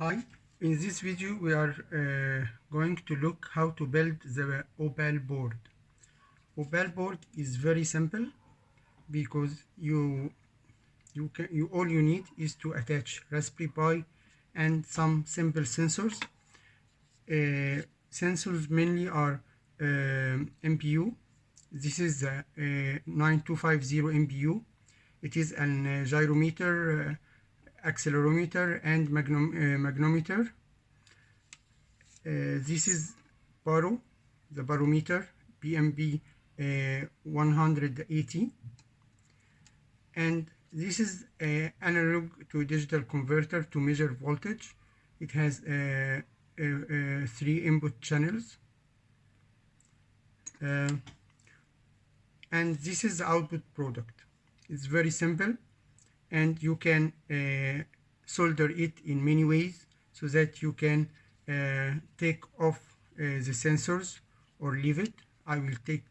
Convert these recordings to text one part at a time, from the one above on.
Hi, in this video we are going to look how to build the Opal board. Opal board is very simple because all you need is to attach Raspberry Pi and some simple sensors. Sensors mainly are MPU. This is the 9250 MPU. It is an gyrometer, accelerometer, and magnometer. This is baro, the barometer, BMB 180, and this is an analog to digital converter to measure voltage. It has 3 input channels, and this is the output product. It's very simple, and you can solder it in many ways so that you can take off the sensors or leave it. I will take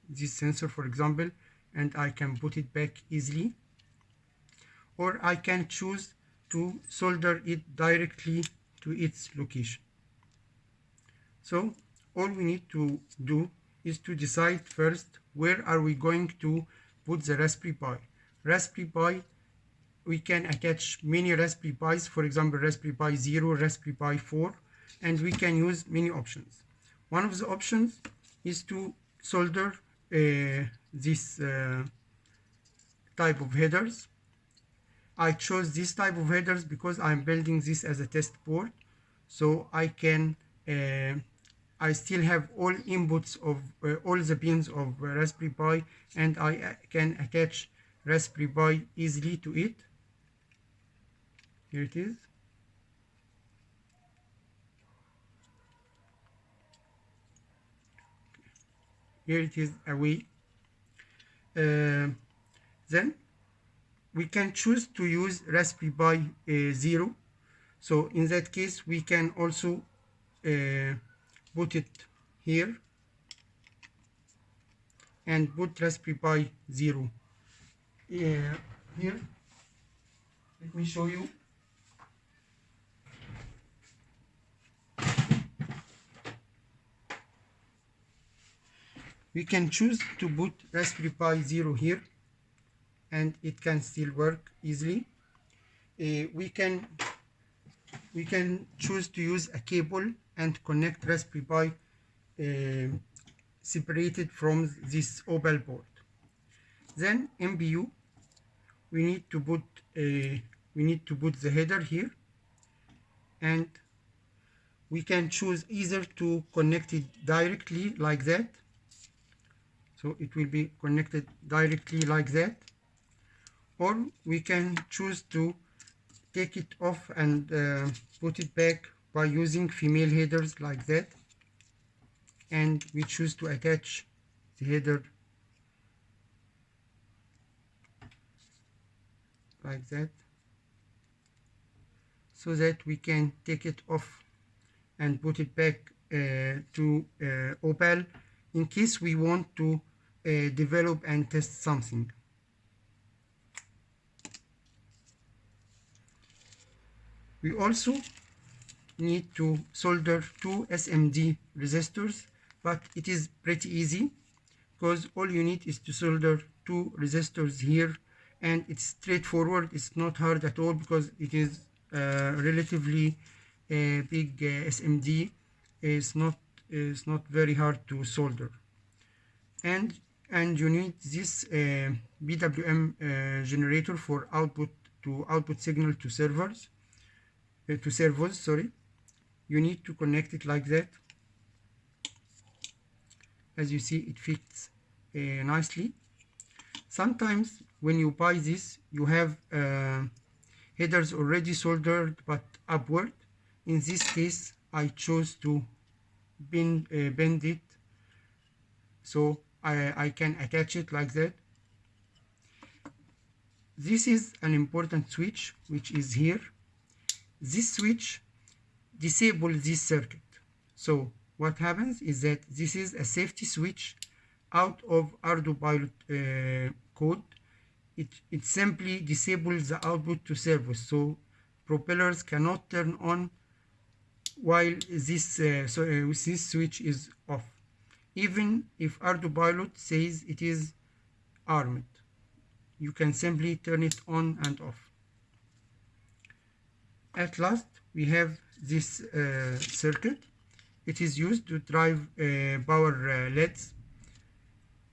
this sensor, for example, and I can put it back easily, or I can choose to solder it directly to its location. So all we need to do is to decide first where are we going to put the Raspberry Pi. Raspberry Pi, we can attach many Raspberry Pis, for example Raspberry Pi 0, Raspberry Pi 4, and we can use many options. One of the options is to solder this type of headers. I chose this type of headers because I'm building this as a test board, so I can I still have all inputs of all the pins of Raspberry Pi, and I can attach Raspberry Pi easily to it. Here it is. Here it is away. Then we can choose to use Raspberry Pi 0. So in that case, we can also put it here and put Raspberry Pi 0 here. Let me show you. We can choose to put Raspberry Pi 0 here, and it can still work easily. We can choose to use a cable and connect Raspberry Pi separated from this Opal board. Then MPU, we need to put the header here, and we can choose either to connect it directly like that, so it will be connected directly like that, or we can choose to take it off and put it back by using female headers like that, and we choose to attach the header like that, so that we can take it off and put it back to Opal in case we want to develop and test something. We also need to solder 2 SMD resistors, but it is pretty easy because all you need is to solder 2 resistors here, and it's straightforward. It's not hard at all because it is relatively big SMD. It's not very hard to solder, and you need this PWM generator for output signal to servos. Sorry, you need to connect it like that. As you see, it fits nicely. Sometimes when you buy this, you have headers already soldered but upward. In this case, I chose to bend it, so I can attach it like that. This is an important switch, which is here. This switch disables this circuit. So what happens is that this is a safety switch out of ArduPilot code. It simply disables the output to servos, so propellers cannot turn on while this switch is off, even if ArduPilot says it is armed. You can simply turn it on and off. At last, we have this circuit. It is used to drive power LEDs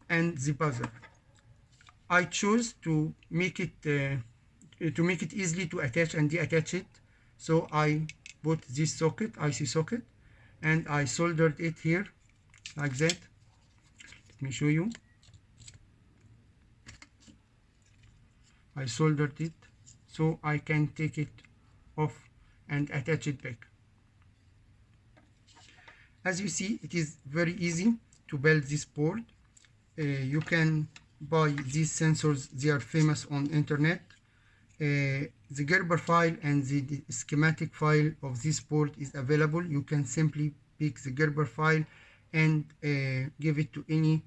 and the buzzer. I chose to make it easily to attach and deattach it, so I put this socket, IC socket, and I soldered it here like that. Let me show you. I soldered it so I can take it off and attach it back. As you see, it is very easy to build this board. You can buy these sensors. They are famous on internet. The Gerber file and the schematic file of this board is available. You can simply pick the Gerber file and give it to any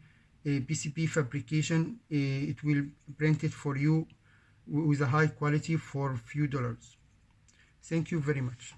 PCB fabrication. It will print it for you with a high quality for a few dollars. Thank you very much.